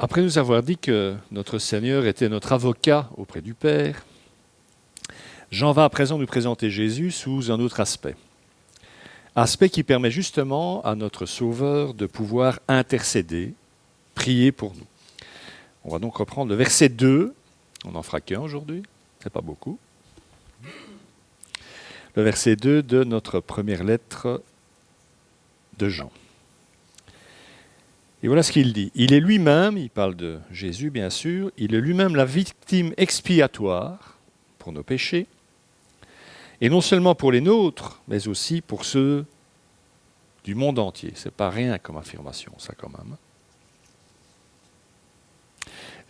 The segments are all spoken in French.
Après nous avoir dit que notre Seigneur était notre avocat auprès du Père, Jean va à présent nous présenter Jésus sous un autre aspect. Aspect qui permet justement à notre Sauveur de pouvoir intercéder, prier pour nous. On va donc reprendre le verset 2, on n'en fera qu'un aujourd'hui, c'est pas beaucoup. Le verset 2 de notre première lettre de Jean. Et voilà ce qu'il dit. Il est lui-même, il parle de Jésus bien sûr, il est lui-même la victime expiatoire pour nos péchés, et non seulement pour les nôtres, mais aussi pour ceux du monde entier. C'est pas rien comme affirmation, ça quand même.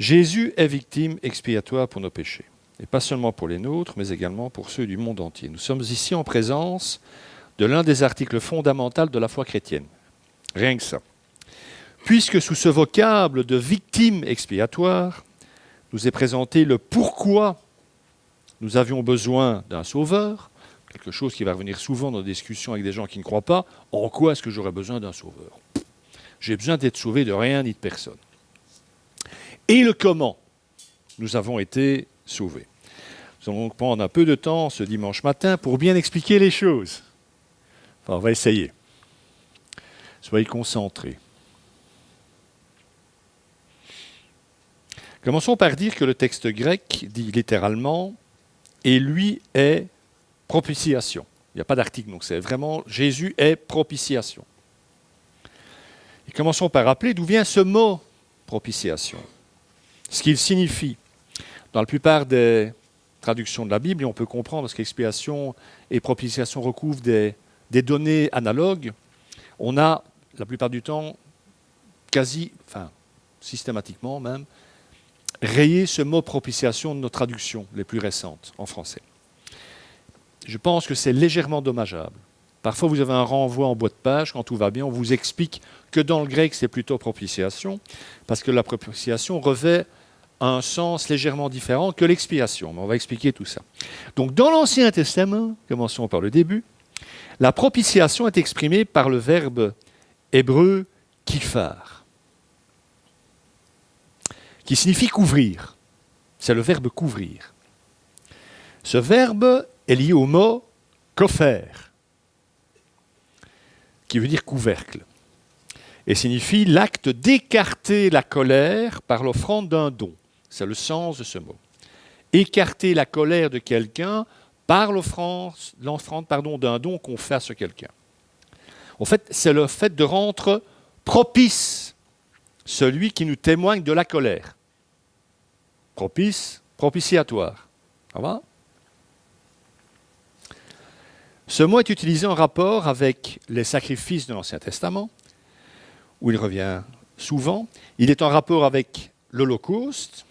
Jésus est victime expiatoire pour nos péchés, et pas seulement pour les nôtres, mais également pour ceux du monde entier. Nous sommes ici en présence de l'un des articles fondamentaux de la foi chrétienne. Rien que ça. Puisque sous ce vocable de victime expiatoire, nous est présenté le pourquoi nous avions besoin d'un sauveur, quelque chose qui va revenir souvent dans des discussions avec des gens qui ne croient pas. En quoi est-ce que j'aurais besoin d'un sauveur ? J'ai besoin d'être sauvé de rien ni de personne. Et le comment nous avons été sauvés. Nous allons donc prendre un peu de temps ce dimanche matin pour bien expliquer les choses. Enfin, on va essayer. Soyez concentrés. Commençons par dire que le texte grec dit littéralement « et lui est propitiation ». Il n'y a pas d'article, donc c'est vraiment « Jésus est propitiation ». Et commençons par rappeler d'où vient ce mot « propitiation », ce qu'il signifie. Dans la plupart des traductions de la Bible, et on peut comprendre parce qu'expiation et propitiation recouvrent des données analogues, on a, la plupart du temps, systématiquement même, rayer ce mot propitiation de nos traductions les plus récentes en français. Je pense que c'est légèrement dommageable. Parfois, vous avez un renvoi en bout de page, quand tout va bien, on vous explique que dans le grec, c'est plutôt propitiation, parce que la propitiation revêt un sens légèrement différent que l'expiation. Mais on va expliquer tout ça. Donc, dans l'Ancien Testament, commençons par le début, la propitiation est exprimée par le verbe hébreu « kiphar », qui signifie couvrir. C'est le verbe couvrir. Ce verbe est lié au mot kofer, qui veut dire couvercle, et signifie l'acte d'écarter la colère par l'offrande d'un don. C'est le sens de ce mot. Écarter la colère de quelqu'un par l'offrande d'un don qu'on fait à ce quelqu'un. En fait, c'est le fait de rendre propice celui qui nous témoigne de la colère. Propice, propitiatoire. Ça va ? Ce mot est utilisé en rapport avec les sacrifices de l'Ancien Testament, où il revient souvent. Il est en rapport avec l'Holocauste.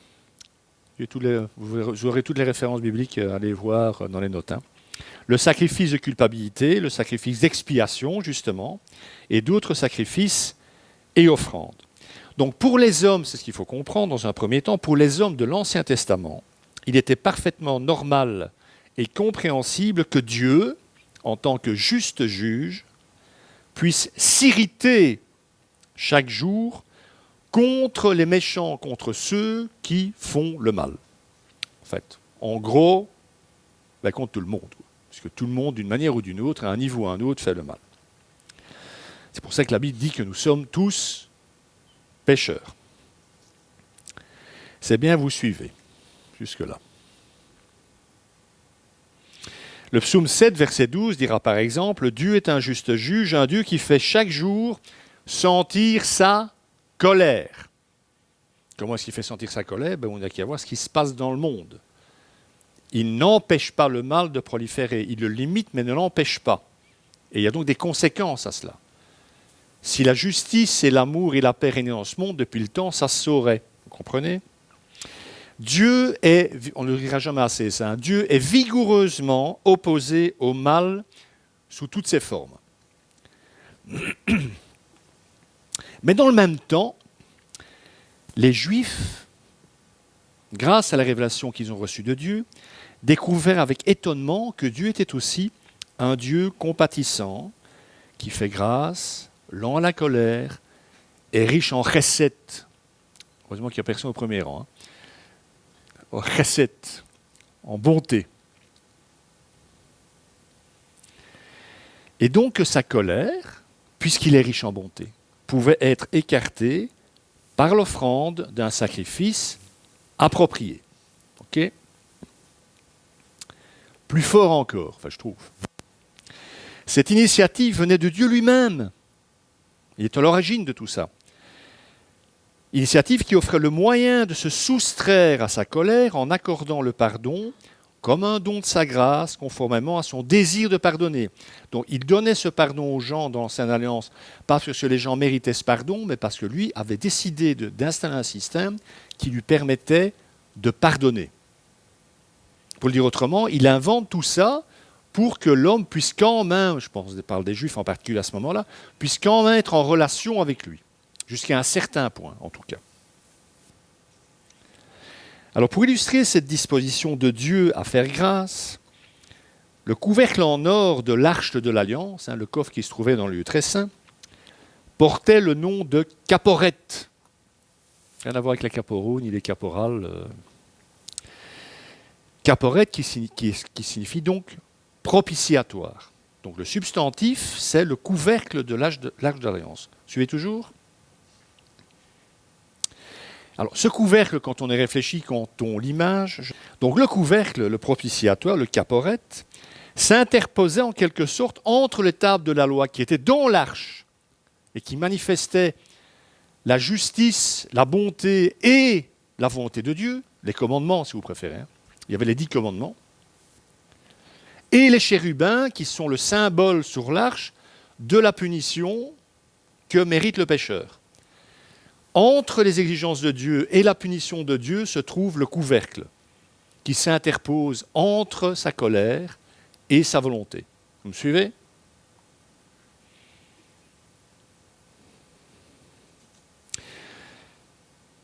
Vous aurez toutes les références bibliques à aller voir dans les notes. Le sacrifice de culpabilité, le sacrifice d'expiation, justement, et d'autres sacrifices et offrandes. Donc pour les hommes, c'est ce qu'il faut comprendre dans un premier temps, pour les hommes de l'Ancien Testament, il était parfaitement normal et compréhensible que Dieu, en tant que juste juge, puisse s'irriter chaque jour contre les méchants, contre ceux qui font le mal. En fait, en gros, contre tout le monde. Puisque tout le monde, d'une manière ou d'une autre, à un niveau ou à un autre, fait le mal. C'est pour ça que la Bible dit que nous sommes tous pécheurs. C'est bien, vous suivez, jusque-là. Le psaume 7, verset 12 dira par exemple « Dieu est un juste juge, un Dieu qui fait chaque jour sentir sa colère. » Comment est-ce qu'il fait sentir sa colère ? On a qu'à voir ce qui se passe dans le monde. Il n'empêche pas le mal de proliférer. Il le limite, mais ne l'empêche pas. Et il y a donc des conséquences à cela. Si la justice et l'amour et la paix régnaient dans ce monde, depuis le temps, ça se saurait. Vous comprenez ? Dieu est, on ne le dira jamais assez ça, Dieu est vigoureusement opposé au mal sous toutes ses formes. Mais dans le même temps, les Juifs, grâce à la révélation qu'ils ont reçue de Dieu, découvrirent avec étonnement que Dieu était aussi un Dieu compatissant, qui fait grâce, lent à la colère, et riche en chesed, Heureusement qu'il n'y a personne au premier rang. Au chesed, en bonté. Et donc que sa colère, puisqu'il est riche en bonté, pouvait être écartée par l'offrande d'un sacrifice approprié. Ok ? Plus fort encore, enfin je trouve. Cette initiative venait de Dieu lui-même. Il est à l'origine de tout ça. Initiative qui offrait le moyen de se soustraire à sa colère en accordant le pardon comme un don de sa grâce, conformément à son désir de pardonner. Donc il donnait ce pardon aux gens dans l'Ancienne Alliance, pas parce que les gens méritaient ce pardon, mais parce que lui avait décidé d'installer un système qui lui permettait de pardonner. Pour le dire autrement, il invente tout ça pour que l'homme puisse quand même, je parle des Juifs en particulier à ce moment-là, puisse quand même être en relation avec lui, jusqu'à un certain point en tout cas. Alors pour illustrer cette disposition de Dieu à faire grâce, le couvercle en or de l'arche de l'Alliance, le coffre qui se trouvait dans le lieu très saint, portait le nom de caporette. Rien à voir avec la caporeau ni les caporales. Caporette qui signifie donc propitiatoire. Donc le substantif, c'est le couvercle de l'arche de l'Alliance. Suivez toujours ? Alors, ce couvercle, quand on y réfléchit, quand on l'image, donc le couvercle, le propitiatoire, le caporette, s'interposait en quelque sorte entre les tables de la loi qui étaient dans l'arche et qui manifestaient la justice, la bonté et la volonté de Dieu, les commandements si vous préférez. Il y avait les 10 commandements. Et les chérubins qui sont le symbole sur l'arche de la punition que mérite le pécheur. Entre les exigences de Dieu et la punition de Dieu se trouve le couvercle qui s'interpose entre sa colère et sa volonté. Vous me suivez ?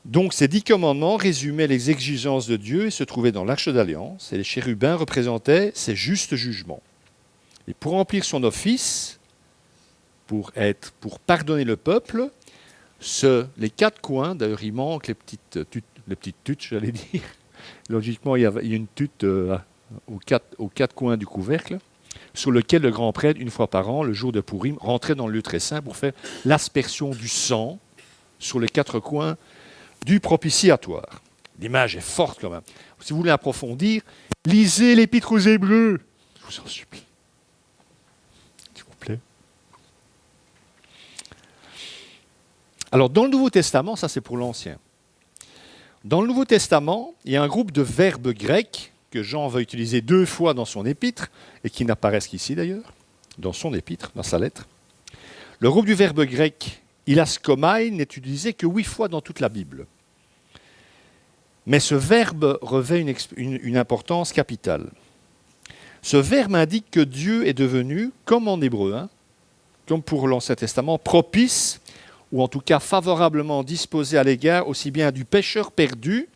Donc ces 10 commandements résumaient les exigences de Dieu et se trouvaient dans l'arche d'alliance, et les chérubins représentaient ses justes jugements. Et pour remplir son office, pour pardonner le peuple, les 4 coins, d'ailleurs il manque les petites tutes, j'allais dire. Logiquement, il y a une tute aux quatre coins du couvercle, sur lequel le grand prêtre, une fois par an, le jour de Pourim, rentrait dans le lieu très saint pour faire l'aspersion du sang sur les 4 coins du propitiatoire. L'image est forte quand même. Si vous voulez approfondir, lisez l'Épître aux Hébreux. Je vous en supplie. S'il vous plaît. Alors, dans le Nouveau Testament, ça c'est pour l'Ancien. Dans le Nouveau Testament, il y a un groupe de verbes grecs que Jean va utiliser 2 fois dans son épître, et qui n'apparaissent qu'ici d'ailleurs, dans son épître, dans sa lettre. Le groupe du verbe grec ilaskomai n'est utilisé que 8 fois dans toute la Bible. Mais ce verbe revêt une importance capitale. Ce verbe indique que Dieu est devenu, comme en hébreu, comme pour l'Ancien Testament, propice, ou en tout cas favorablement disposé à l'égard aussi bien du pécheur perdu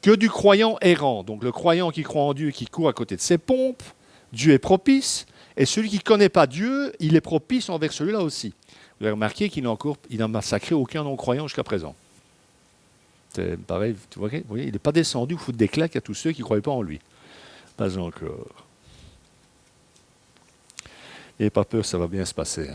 que du croyant errant. Donc le croyant qui croit en Dieu et qui court à côté de ses pompes, Dieu est propice, et celui qui ne connaît pas Dieu, il est propice envers celui-là aussi. Vous avez remarqué qu'il n'a massacré aucun non-croyant jusqu'à présent. C'est pareil, vous voyez, il n'est pas descendu foutre des claques à tous ceux qui ne croyaient pas en lui. Pas encore. N'ayez pas peur, ça va bien se passer.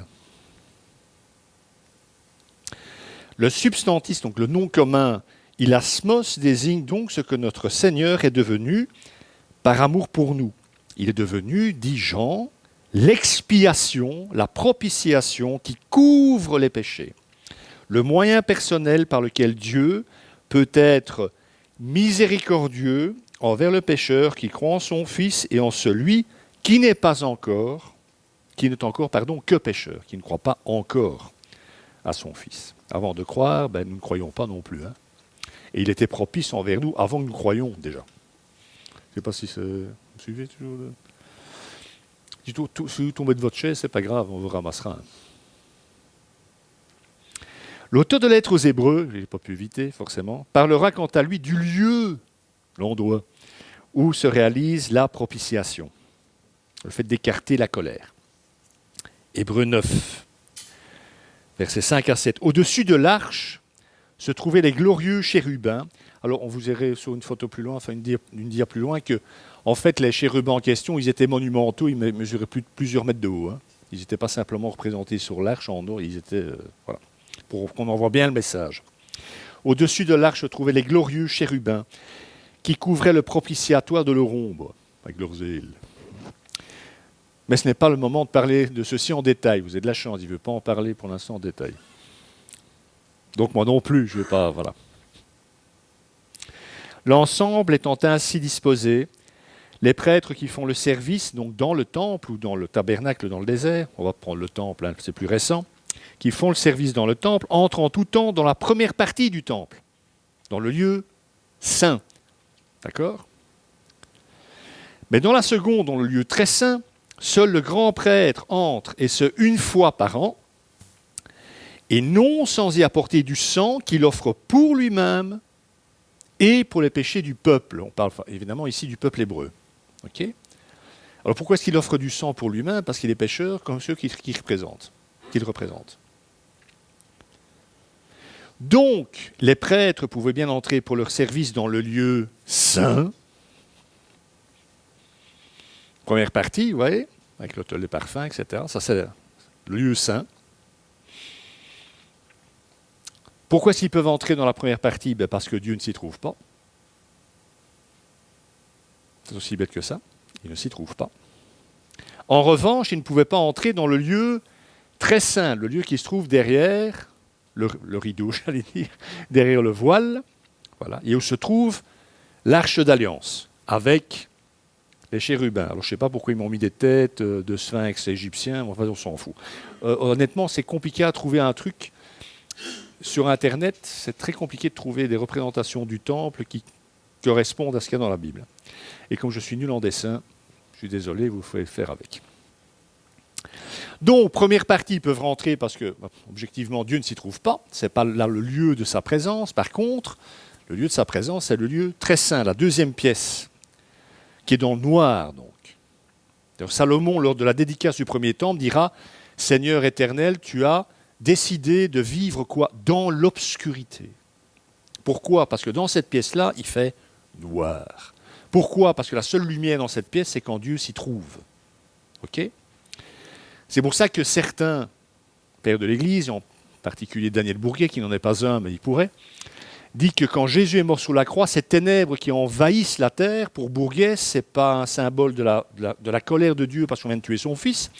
Le substantif, donc le nom commun, ilasmos, désigne donc ce que notre Seigneur est devenu par amour pour nous. Il est devenu, dit Jean, l'expiation, la propitiation qui couvre les péchés. Le moyen personnel par lequel Dieu peut être miséricordieux envers le pécheur qui croit en son Fils et en celui qui n'est encore que pécheur, qui ne croit pas encore à son Fils. Avant de croire, nous ne croyons pas non plus. Et il était propice envers nous avant que nous croyions déjà. Je ne sais pas si vous suivez toujours. Si vous tombez de votre chaise, ce n'est pas grave, on vous ramassera. L'auteur de lettre aux Hébreux, je n'ai pas pu éviter forcément, parlera quant à lui du lieu, l'endroit, où se réalise la propitiation, le fait d'écarter la colère. Hébreux 9, versets 5 à 7. Au-dessus de l'arche se trouvaient les glorieux chérubins. Alors, on vous verrez sur une photo plus loin, enfin une dia plus loin, que, en fait, les chérubins en question, ils étaient monumentaux, ils mesuraient plusieurs mètres de haut. Hein. Ils n'étaient pas simplement représentés sur l'arche en or, ils étaient, voilà, pour qu'on en voit bien le message. Au-dessus de l'arche se trouvaient les glorieux chérubins qui couvraient le propitiatoire de leur ombre, avec leurs ailes. Mais ce n'est pas le moment de parler de ceci en détail. Vous avez de la chance, il ne veut pas en parler pour l'instant en détail. Donc moi non plus, je ne vais pas... Voilà. L'ensemble étant ainsi disposé, les prêtres qui font le service, donc dans le temple ou dans le tabernacle dans le désert, on va prendre le temple, hein, c'est plus récent, qui font le service dans le temple, entrent en tout temps dans la première partie du temple, dans le lieu saint. D'accord ? Mais dans la seconde, dans le lieu très saint, seul le grand prêtre entre, et ce une fois par an, et non sans y apporter du sang qu'il offre pour lui-même et pour les péchés du peuple. On parle évidemment ici du peuple hébreu. Okay ? Alors pourquoi est-ce qu'il offre du sang pour lui-même ? Parce qu'il est pécheur comme ceux qu'il représente. Donc, les prêtres pouvaient bien entrer pour leur service dans le lieu saint. Première partie, vous voyez, avec l'autel de parfum, etc. Ça, c'est le lieu saint. Pourquoi est-ce qu'ils peuvent entrer dans la première partie ? Parce que Dieu ne s'y trouve pas. C'est aussi bête que ça. Il ne s'y trouve pas. En revanche, ils ne pouvaient pas entrer dans le lieu très saint, le lieu qui se trouve derrière le rideau, j'allais dire, derrière le voile, voilà, et où se trouve l'arche d'alliance, avec les chérubins. Alors, je ne sais pas pourquoi ils m'ont mis des têtes de sphinx égyptiens, mais enfin, on s'en fout. Honnêtement, c'est compliqué à trouver un truc. Sur Internet, c'est très compliqué de trouver des représentations du temple qui correspondent à ce qu'il y a dans la Bible. Et comme je suis nul en dessin, je suis désolé, vous pouvez faire avec. Donc, première partie, ils peuvent rentrer parce que, objectivement, Dieu ne s'y trouve pas. Ce n'est pas là le lieu de sa présence. Par contre, le lieu de sa présence, c'est le lieu très saint, la deuxième pièce, qui est dans le noir. Donc. Alors, Salomon, lors de la dédicace du premier temple, dira « Seigneur éternel, tu as décidé de vivre quoi ? Dans l'obscurité. » Pourquoi ? Parce que dans cette pièce-là, il fait noir. Pourquoi ? Parce que la seule lumière dans cette pièce, c'est quand Dieu s'y trouve. Ok ? C'est pour ça que certains pères de l'Église, en particulier Daniel Bourguet, qui n'en est pas un, mais il pourrait, dit que quand Jésus est mort sous la croix, ces ténèbres qui envahissent la terre, pour Bourguet, ce n'est pas un symbole de la colère de Dieu parce qu'on vient de tuer son fils,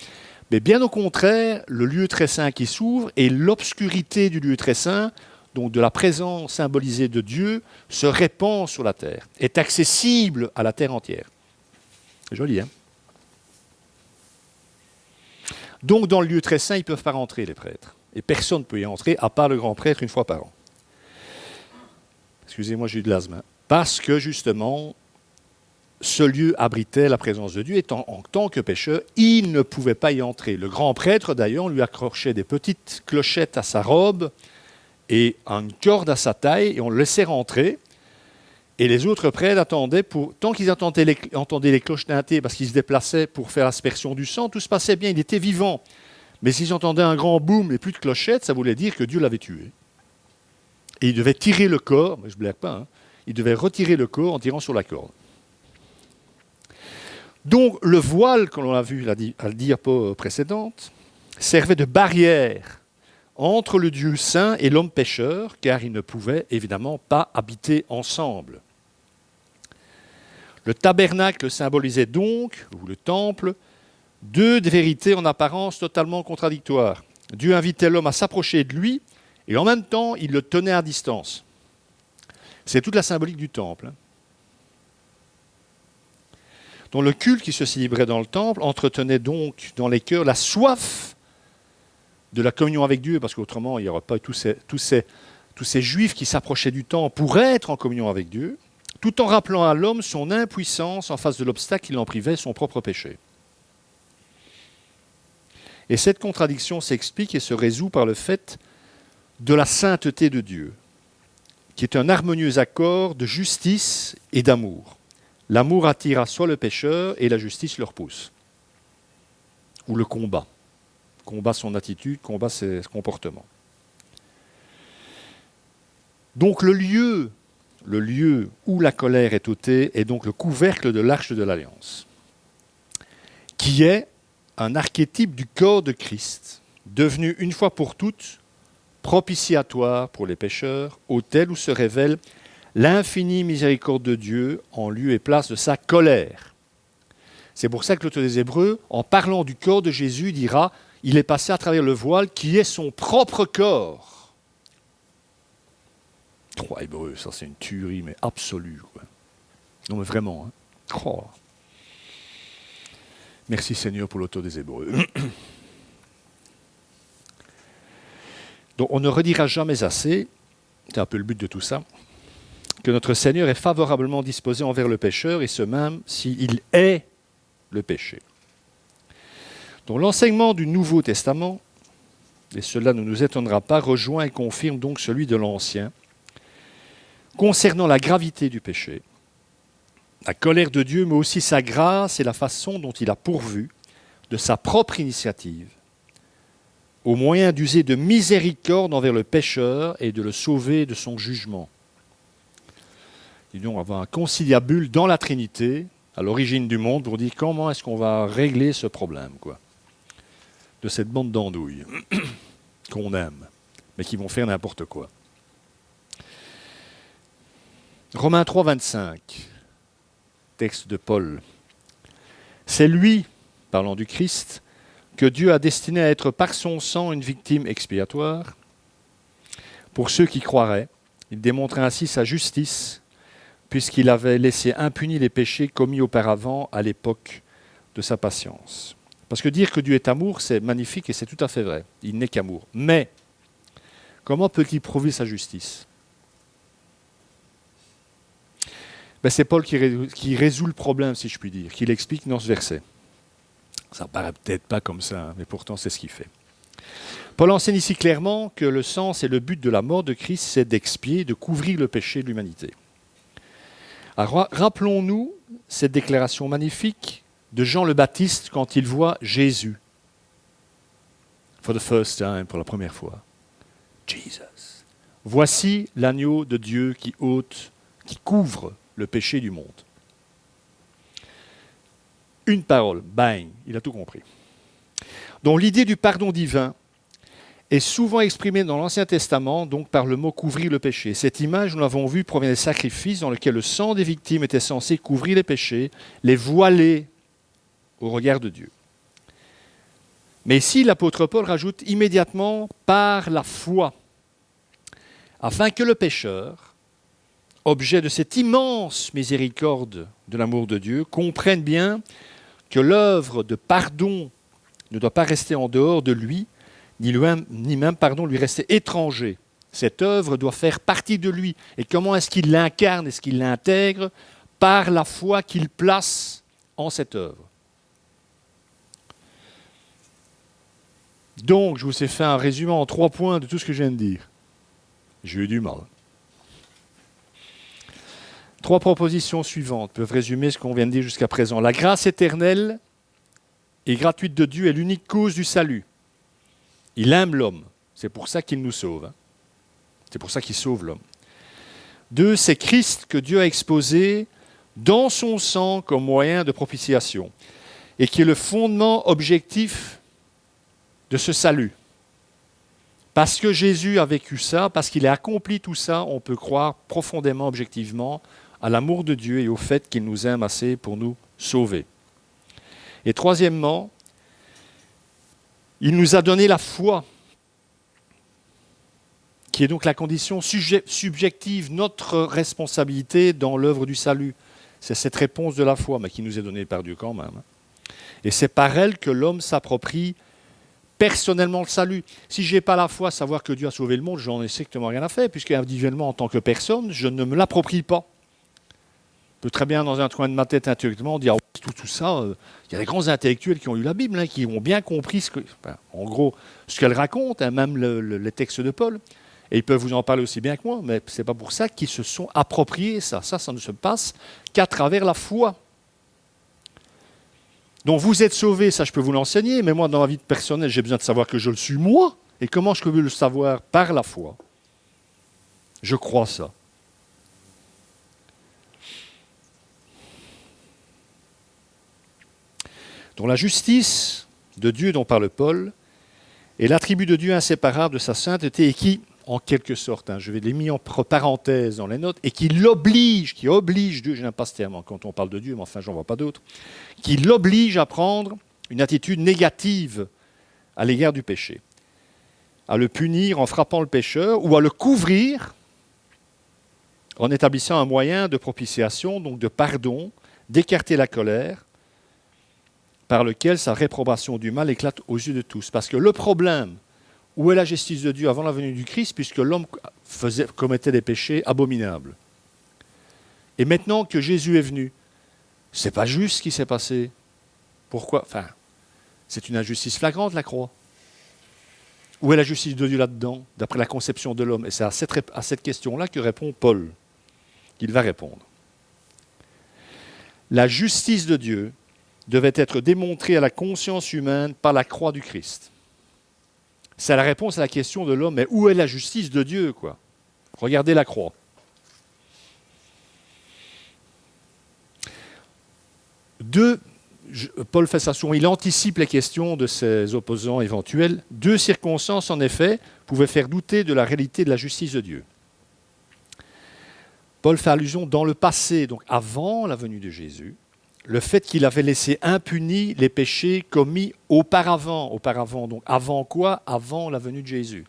mais bien au contraire, le lieu très saint qui s'ouvre et l'obscurité du lieu très saint, donc de la présence symbolisée de Dieu, se répand sur la terre, est accessible à la terre entière. C'est joli, hein ? Donc, dans le lieu très saint, ils ne peuvent pas rentrer, les prêtres. Et personne ne peut y entrer, à part le grand prêtre, une fois par an. Excusez-moi, j'ai eu de l'asthme. Hein. Parce que, justement, ce lieu abritait la présence de Dieu. Et en tant que pécheur, il ne pouvait pas y entrer. Le grand prêtre, d'ailleurs, on lui accrochait des petites clochettes à sa robe et une corde à sa taille, et on le laissait rentrer. Et les autres prêtres attendaient, tant qu'ils entendaient les cloches tinter, parce qu'ils se déplaçaient pour faire l'aspersion du sang, tout se passait bien, il était vivant. Mais s'ils entendaient un grand boum et plus de clochettes, ça voulait dire que Dieu l'avait tué. Et il devait tirer le corps, mais je ne blague pas, hein, il devait retirer le corps en tirant sur la corde. Donc le voile, comme on l'a vu à la diapo précédente, servait de barrière entre le Dieu saint et l'homme pécheur, car ils ne pouvaient évidemment pas habiter ensemble. Le tabernacle symbolisait donc, ou le temple, deux vérités en apparence totalement contradictoires. Dieu invitait l'homme à s'approcher de lui, et en même temps, il le tenait à distance. C'est toute la symbolique du temple. Donc le culte qui se célébrait dans le temple entretenait donc dans les cœurs la soif de la communion avec Dieu, parce qu'autrement, il n'y aurait pas tous ces juifs qui s'approchaient du temple pour être en communion avec Dieu, tout en rappelant à l'homme son impuissance en face de l'obstacle qui l'en privait, son propre péché. Et cette contradiction s'explique et se résout par le fait de la sainteté de Dieu, qui est un harmonieux accord de justice et d'amour. L'amour attire à soi le pécheur et la justice le repousse. Ou le combat. Combat son attitude, combat ses comportements. Donc le lieu où la colère est ôtée est donc le couvercle de l'arche de l'Alliance, qui est un archétype du corps de Christ, devenu une fois pour toutes propitiatoire pour les pécheurs, autel où se révèle l'infinie miséricorde de Dieu en lieu et place de sa colère. C'est pour ça que l'auteur des Hébreux, en parlant du corps de Jésus, dira « Il est passé à travers le voile qui est son propre corps ». 3 Hébreux, ça c'est une tuerie, mais absolue, quoi. Non mais vraiment. Hein. Oh. Merci Seigneur pour l'auteur des Hébreux. Donc on ne redira jamais assez, c'est un peu le but de tout ça, que notre Seigneur est favorablement disposé envers le pécheur, et ce même s'il est le péché. Donc l'enseignement du Nouveau Testament, et cela ne nous étonnera pas, rejoint et confirme donc celui de l'Ancien, concernant la gravité du péché, la colère de Dieu, mais aussi sa grâce et la façon dont il a pourvu, de sa propre initiative, au moyen d'user de miséricorde envers le pécheur et de le sauver de son jugement. Et donc, on va avoir un conciliabule dans la Trinité, à l'origine du monde, pour dire comment est-ce qu'on va régler ce problème, quoi, de cette bande d'andouilles qu'on aime, mais qui vont faire n'importe quoi. Romains 3, 25, texte de Paul. C'est lui, parlant du Christ, que Dieu a destiné à être par son sang une victime expiatoire. Pour ceux qui croiraient, il démontrait ainsi sa justice, puisqu'il avait laissé impunis les péchés commis auparavant à l'époque de sa patience. Parce que dire que Dieu est amour, c'est magnifique et c'est tout à fait vrai. Il n'est qu'amour. Mais, comment peut-il prouver sa justice ? C'est Paul qui résout le problème, si je puis dire, qui l'explique dans ce verset. Ça ne paraît peut-être pas comme ça, hein, mais pourtant c'est ce qu'il fait. Paul enseigne ici clairement que le sens et le but de la mort de Christ, c'est d'expier, de couvrir le péché de l'humanité. Alors, rappelons-nous cette déclaration magnifique de Jean le Baptiste quand il voit Jésus. For the first time, pour la première fois. Jesus. Voici l'agneau de Dieu qui couvre le péché du monde. Une parole, bang, il a tout compris. Donc l'idée du pardon divin est souvent exprimée dans l'Ancien Testament, donc par le mot « couvrir le péché ». Cette image, nous l'avons vue, provient des sacrifices dans lesquels le sang des victimes était censé couvrir les péchés, les voiler au regard de Dieu. Mais ici, l'apôtre Paul rajoute immédiatement « par la foi », afin que le pécheur, objet de cette immense miséricorde de l'amour de Dieu, comprenne bien que l'œuvre de pardon ne doit pas rester en dehors de lui, ni même lui rester étranger. Cette œuvre doit faire partie de lui. Et comment est-ce qu'il l'incarne, est-ce qu'il l'intègre ? Par la foi qu'il place en cette œuvre. Donc, je vous ai fait un résumé en 3 points de tout ce que je viens de dire. J'ai eu du mal. 3 propositions suivantes peuvent résumer ce qu'on vient de dire jusqu'à présent. La grâce éternelle et gratuite de Dieu est l'unique cause du salut. Il aime l'homme. C'est pour ça qu'il nous sauve. C'est pour ça qu'il sauve l'homme. 2, c'est Christ que Dieu a exposé dans son sang comme moyen de propitiation et qui est le fondement objectif de ce salut. Parce que Jésus a vécu ça, parce qu'il a accompli tout ça, on peut croire profondément, objectivement, à l'amour de Dieu et au fait qu'il nous aime assez pour nous sauver. Et troisièmement, il nous a donné la foi, qui est donc la condition subjective, notre responsabilité dans l'œuvre du salut. C'est cette réponse de la foi, mais qui nous est donnée par Dieu quand même. Et c'est par elle que l'homme s'approprie personnellement le salut. Si je n'ai pas la foi, savoir que Dieu a sauvé le monde, j'en ai strictement rien à faire, puisque individuellement, en tant que personne, je ne me l'approprie pas. Je peux très bien, dans un coin de ma tête intellectuellement, dire tout ça, il y a des grands intellectuels qui ont lu la Bible, qui ont bien compris en gros ce qu'elle raconte, même les textes de Paul. Et ils peuvent vous en parler aussi bien que moi, mais ce n'est pas pour ça qu'ils se sont appropriés ça. Ça ne se passe qu'à travers la foi. Donc vous êtes sauvés, ça je peux vous l'enseigner, mais moi dans ma vie personnelle, j'ai besoin de savoir que je le suis moi. Et comment je peux le savoir ? Par la foi. Je crois ça. Donc la justice de Dieu dont parle Paul est l'attribut de Dieu inséparable de sa sainteté et qui, en quelque sorte, je vais les mettre entre parenthèses dans les notes, et qui oblige Dieu, je n'aime pas ce terme quand on parle de Dieu, mais enfin j'en vois pas d'autre, qui l'oblige à prendre une attitude négative à l'égard du péché, à le punir en frappant le pécheur ou à le couvrir en établissant un moyen de propitiation, donc de pardon, d'écarter la colère, par lequel sa réprobation du mal éclate aux yeux de tous. Parce que le problème, où est la justice de Dieu avant la venue du Christ, puisque l'homme commettait des péchés abominables. Et maintenant que Jésus est venu, c'est pas juste ce qui s'est passé. Pourquoi ? Enfin, c'est une injustice flagrante, la croix. Où est la justice de Dieu là-dedans, d'après la conception de l'homme ? Et c'est à cette question-là que répond Paul, qu'il va répondre. La justice de Dieu devait être démontrée à la conscience humaine par la croix du Christ. C'est la réponse à la question de l'homme, mais où est la justice de Dieu, quoi ? Regardez la croix. Paul fait ça souvent, il anticipe les questions de ses opposants éventuels. 2 circonstances, en effet, pouvaient faire douter de la réalité de la justice de Dieu. Paul fait allusion dans le passé, donc avant la venue de Jésus, le fait qu'il avait laissé impunis les péchés commis auparavant. Auparavant, donc avant quoi ? Avant la venue de Jésus.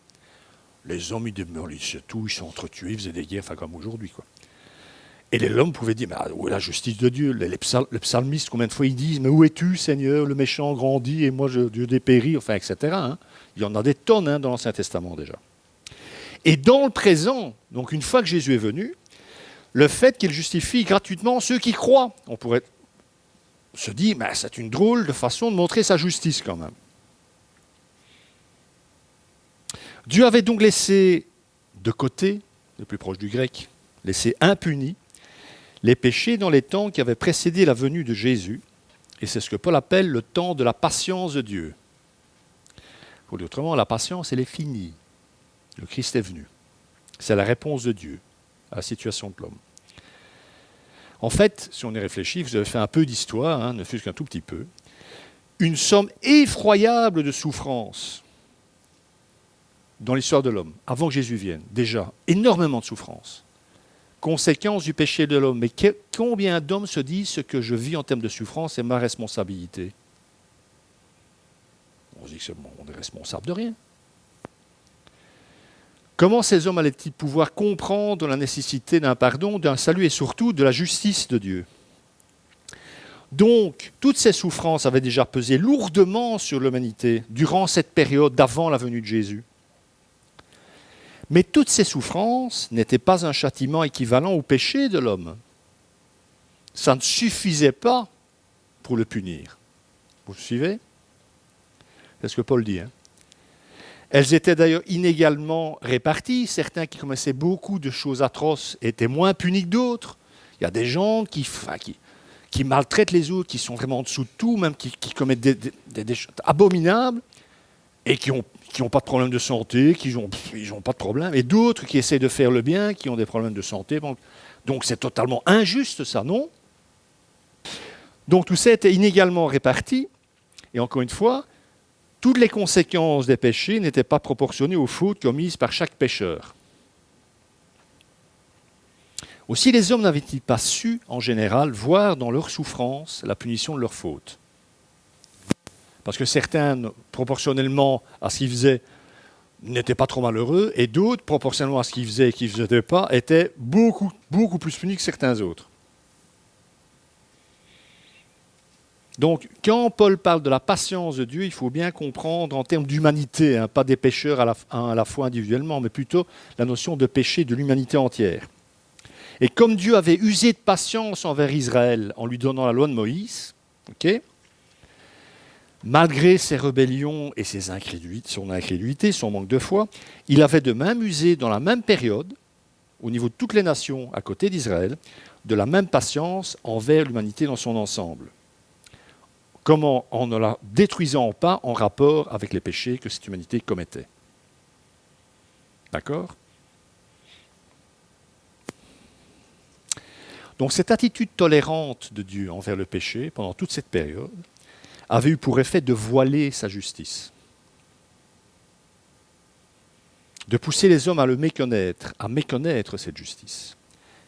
Les hommes, ils s'entretuaient, ils faisaient des guerres, enfin comme aujourd'hui, quoi. Et l'homme pouvait dire, mais où est la justice de Dieu ? Le psalmiste, combien de fois ils disent, mais où es-tu, Seigneur ? Le méchant grandit et moi je dépéris, enfin, etc. Il y en a des tonnes dans l'Ancien Testament déjà. Et dans le présent, donc une fois que Jésus est venu, le fait qu'il justifie gratuitement ceux qui croient, on pourrait se dire, mais c'est une drôle de façon de montrer sa justice quand même. Dieu avait donc laissé de côté, le plus proche du grec, laissé impunis les péchés dans les temps qui avaient précédé la venue de Jésus, et c'est ce que Paul appelle le temps de la patience de Dieu. Pour dire autrement, la patience, elle est finie. Le Christ est venu. C'est la réponse de Dieu à la situation de l'homme. En fait, si on y réfléchit, vous avez fait un peu d'histoire, ne fût-ce qu'un tout petit peu, une somme effroyable de souffrances dans l'histoire de l'homme, avant que Jésus vienne, déjà, énormément de souffrances. Conséquence du péché de l'homme. Mais combien d'hommes se disent ce que je vis en termes de souffrance est ma responsabilité ? On se dit qu'on est responsable de rien. Comment ces hommes allaient-ils pouvoir comprendre la nécessité d'un pardon, d'un salut et surtout de la justice de Dieu ? Donc, toutes ces souffrances avaient déjà pesé lourdement sur l'humanité durant cette période d'avant la venue de Jésus. Mais toutes ces souffrances n'étaient pas un châtiment équivalent au péché de l'homme. Ça ne suffisait pas pour le punir. Vous suivez ? C'est ce que Paul dit. Elles étaient d'ailleurs inégalement réparties. Certains qui commettaient beaucoup de choses atroces étaient moins punis que d'autres. Il y a des gens qui maltraitent les autres, qui sont vraiment en dessous de tout, même qui commettent des choses abominables et qui n'ont pas de problème de santé, ils n'ont pas de problème, et d'autres qui essaient de faire le bien, qui ont des problèmes de santé. Donc c'est totalement injuste ça, non ? Donc tout ça était inégalement réparti, et encore une fois, toutes les conséquences des péchés n'étaient pas proportionnées aux fautes commises par chaque pécheur. Aussi les hommes n'avaient-ils pas su, en général, voir dans leur souffrance la punition de leurs fautes ? Parce que certains, proportionnellement à ce qu'ils faisaient, n'étaient pas trop malheureux, et d'autres, proportionnellement à ce qu'ils faisaient et qu'ils ne faisaient pas, étaient beaucoup, beaucoup plus punis que certains autres. Donc, quand Paul parle de la patience de Dieu, il faut bien comprendre en termes d'humanité, pas des pécheurs à la fois individuellement, mais plutôt la notion de péché de l'humanité entière. Et comme Dieu avait usé de patience envers Israël en lui donnant la loi de Moïse, malgré ses rébellions et son incrédulité, son manque de foi, il avait de même usé dans la même période, au niveau de toutes les nations à côté d'Israël, de la même patience envers l'humanité dans son ensemble. Comment en ne la détruisant pas en rapport avec les péchés que cette humanité commettait. D'accord ? Donc cette attitude tolérante de Dieu envers le péché, pendant toute cette période, avait eu pour effet de voiler sa justice. De pousser les hommes à méconnaître cette justice.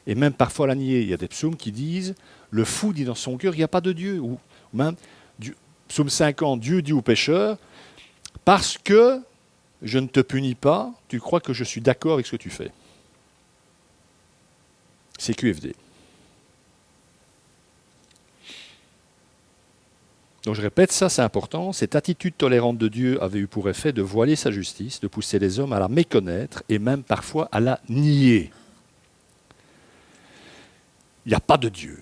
Et même parfois à la nier. Il y a des psaumes qui disent, le fou dit dans son cœur, il n'y a pas de Dieu. Ou même, psaume 50, Dieu dit aux pécheurs, parce que je ne te punis pas, tu crois que je suis d'accord avec ce que tu fais. C'est QFD. Donc je répète, ça c'est important, cette attitude tolérante de Dieu avait eu pour effet de voiler sa justice, de pousser les hommes à la méconnaître et même parfois à la nier. Il n'y a pas de Dieu,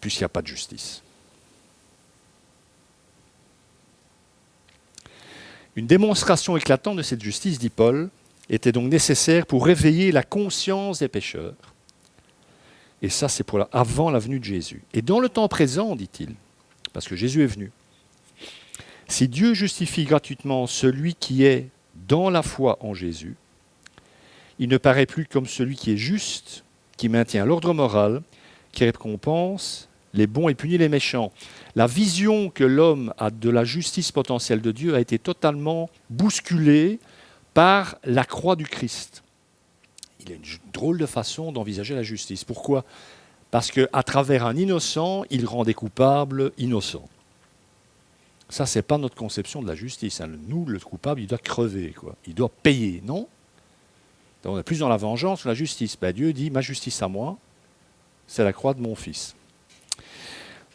puisqu'il n'y a pas de justice. Une démonstration éclatante de cette justice, dit Paul, était donc nécessaire pour réveiller la conscience des pécheurs. Et ça, c'est avant la venue de Jésus. Et dans le temps présent, dit-il, parce que Jésus est venu, si Dieu justifie gratuitement celui qui est dans la foi en Jésus, il ne paraît plus comme celui qui est juste, qui maintient l'ordre moral, qui récompense les bons et punit les méchants. La vision que l'homme a de la justice potentielle de Dieu a été totalement bousculée par la croix du Christ. Il y a une drôle de façon d'envisager la justice. Pourquoi ? Parce qu'à travers un innocent, il rend des coupables innocents. Ça, ce n'est pas notre conception de la justice. Nous, le coupable, il doit crever, quoi. Il doit payer, non ? Donc, on est plus dans la vengeance que la justice. Dieu dit, ma justice à moi, c'est la croix de mon fils.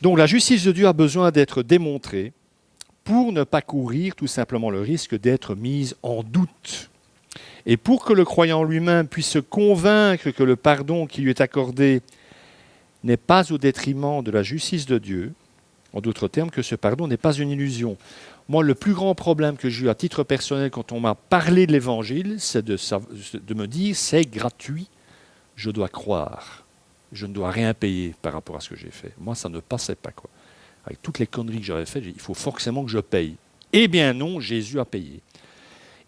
Donc la justice de Dieu a besoin d'être démontrée pour ne pas courir tout simplement le risque d'être mise en doute. Et pour que le croyant lui-même puisse se convaincre que le pardon qui lui est accordé n'est pas au détriment de la justice de Dieu, en d'autres termes, que ce pardon n'est pas une illusion. Moi, le plus grand problème que j'ai eu à titre personnel quand on m'a parlé de l'Évangile, c'est de me dire, c'est gratuit, je dois croire. Je ne dois rien payer par rapport à ce que j'ai fait. Moi, ça ne passait pas, quoi. Avec toutes les conneries que j'avais faites, il faut forcément que je paye. Eh bien non, Jésus a payé.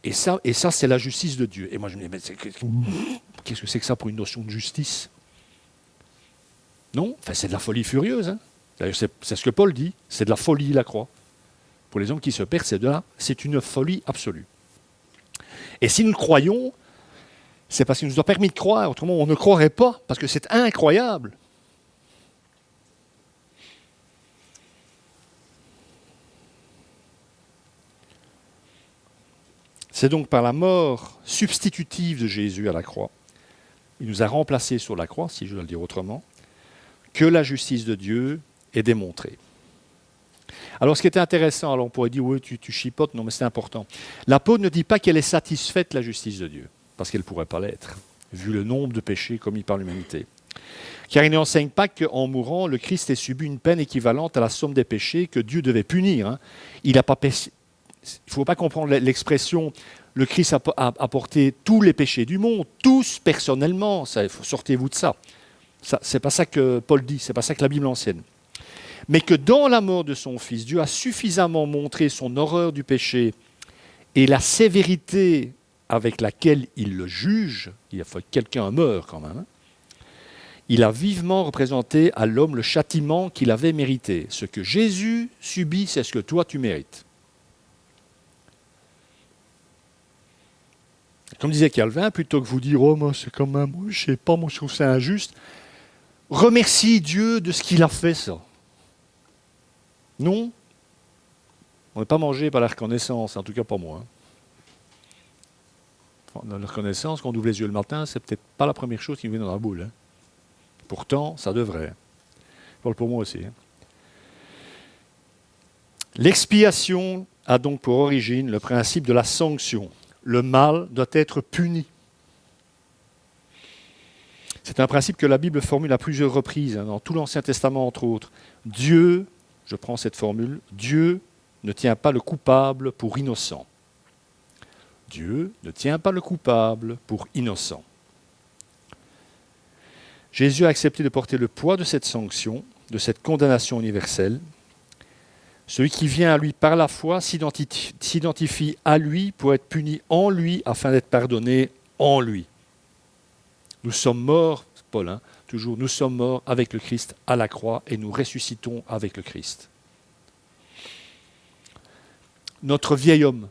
Et ça c'est la justice de Dieu. Et moi, je me dis, mais qu'est-ce que c'est que ça pour une notion de justice ? Non, c'est de la folie furieuse. Hein. D'ailleurs, c'est ce que Paul dit, c'est de la folie, la croix. Pour les hommes qui se perdent, c'est une folie absolue. Et si nous le croyons, c'est parce qu'il nous a permis de croire, autrement on ne croirait pas, parce que c'est incroyable. C'est donc par la mort substitutive de Jésus à la croix, il nous a remplacés sur la croix, si je dois le dire autrement, que la justice de Dieu est démontrée. Alors ce qui est intéressant, alors on pourrait dire, oui, tu chipotes, non mais c'est important. L'apôtre ne dit pas qu'elle est satisfaite, la justice de Dieu, parce qu'elle ne pourrait pas l'être, vu le nombre de péchés commis par l'humanité. Car il n'enseigne pas qu'en mourant, le Christ ait subi une peine équivalente à la somme des péchés que Dieu devait punir. Hein. Il ne faut pas comprendre l'expression « le Christ a porté tous les péchés du monde », tous personnellement, sortez-vous de ça. Ce n'est pas ça que Paul dit, ce n'est pas ça que la Bible enseigne. Mais que dans la mort de son Fils, Dieu a suffisamment montré son horreur du péché et la sévérité avec laquelle il le juge, il faut que quelqu'un meure quand même, hein. Il a vivement représenté à l'homme le châtiment qu'il avait mérité. Ce que Jésus subit, c'est ce que toi tu mérites. Comme disait Calvin, plutôt que vous dire « Oh, moi, c'est quand même, je ne sais pas, moi, je trouve ça injuste », remercie Dieu de ce qu'il a fait, ça. Non, on n'est pas mangé par la reconnaissance, en tout cas pas moi. La reconnaissance, quand on ouvre les yeux le matin, c'est peut-être pas la première chose qui me vient dans la boule. Hein. Pourtant, ça devrait. Je parle pour moi aussi. Hein. L'expiation a donc pour origine le principe de la sanction. Le mal doit être puni. C'est un principe que la Bible formule à plusieurs reprises, hein, dans tout l'Ancien Testament entre autres. Dieu, je prends cette formule, Dieu ne tient pas le coupable pour innocent. Dieu ne tient pas le coupable pour innocent. Jésus a accepté de porter le poids de cette sanction, de cette condamnation universelle. Celui qui vient à lui par la foi s'identifie à lui pour être puni en lui afin d'être pardonné en lui. Nous sommes morts, Paul, hein, toujours, nous sommes morts avec le Christ à la croix et nous ressuscitons avec le Christ. Notre vieil homme,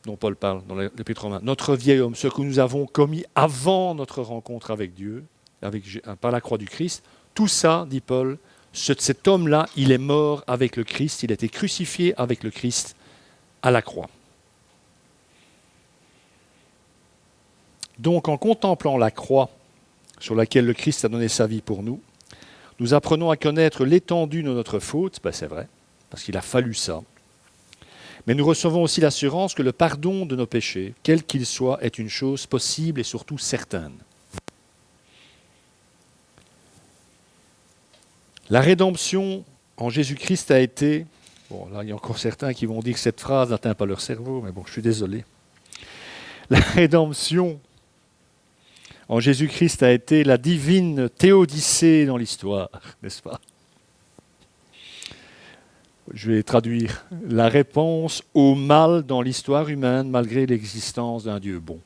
dont Paul parle dans l'Épître aux Romains, notre vieil homme, ce que nous avons commis avant notre rencontre avec Dieu, par la croix du Christ, tout ça, dit Paul, cet homme-là, il est mort avec le Christ, il a été crucifié avec le Christ à la croix. Donc, en contemplant la croix sur laquelle le Christ a donné sa vie pour nous, nous apprenons à connaître l'étendue de notre faute, c'est vrai, parce qu'il a fallu ça. Mais nous recevons aussi l'assurance que le pardon de nos péchés, quel qu'il soit, est une chose possible et surtout certaine. La rédemption en Jésus-Christ a été... Bon, là, il y a encore certains qui vont dire que cette phrase n'atteint pas leur cerveau, mais bon, je suis désolé. La rédemption en Jésus-Christ a été la divine théodicée dans l'histoire, n'est-ce pas ? Je vais traduire. La réponse au mal dans l'histoire humaine malgré l'existence d'un Dieu bon.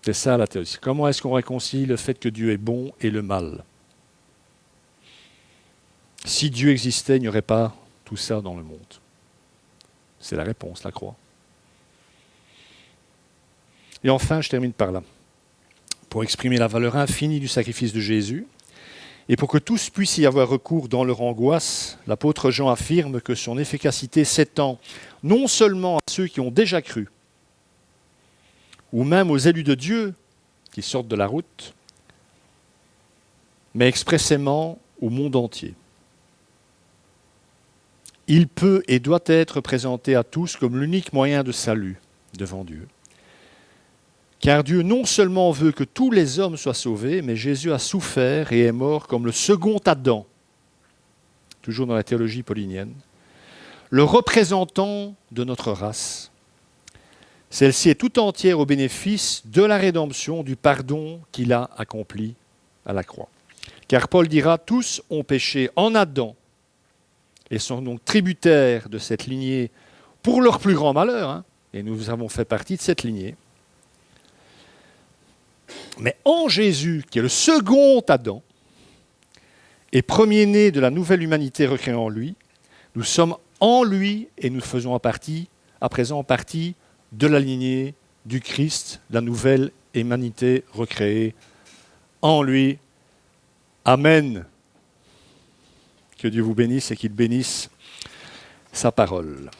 C'est ça la théorie. Comment est-ce qu'on réconcilie le fait que Dieu est bon et le mal ? Si Dieu existait, il n'y aurait pas tout ça dans le monde. C'est la réponse, la croix. Et enfin, je termine par là. Pour exprimer la valeur infinie du sacrifice de Jésus, et pour que tous puissent y avoir recours dans leur angoisse, l'apôtre Jean affirme que son efficacité s'étend non seulement à ceux qui ont déjà cru, ou même aux élus de Dieu qui sortent de la route, mais expressément au monde entier. Il peut et doit être présenté à tous comme l'unique moyen de salut devant Dieu. Car Dieu non seulement veut que tous les hommes soient sauvés, mais Jésus a souffert et est mort comme le second Adam, toujours dans la théologie paulinienne, le représentant de notre race. Celle-ci est tout entière au bénéfice de la rédemption, du pardon qu'il a accompli à la croix. Car Paul dira, tous ont péché en Adam et sont donc tributaires de cette lignée pour leur plus grand malheur, et nous avons fait partie de cette lignée. Mais en Jésus, qui est le second Adam, et premier-né de la nouvelle humanité recréée en lui, nous sommes en lui et nous faisons à présent partie de la lignée du Christ, la nouvelle humanité recréée en lui. Amen. Que Dieu vous bénisse et qu'il bénisse sa parole.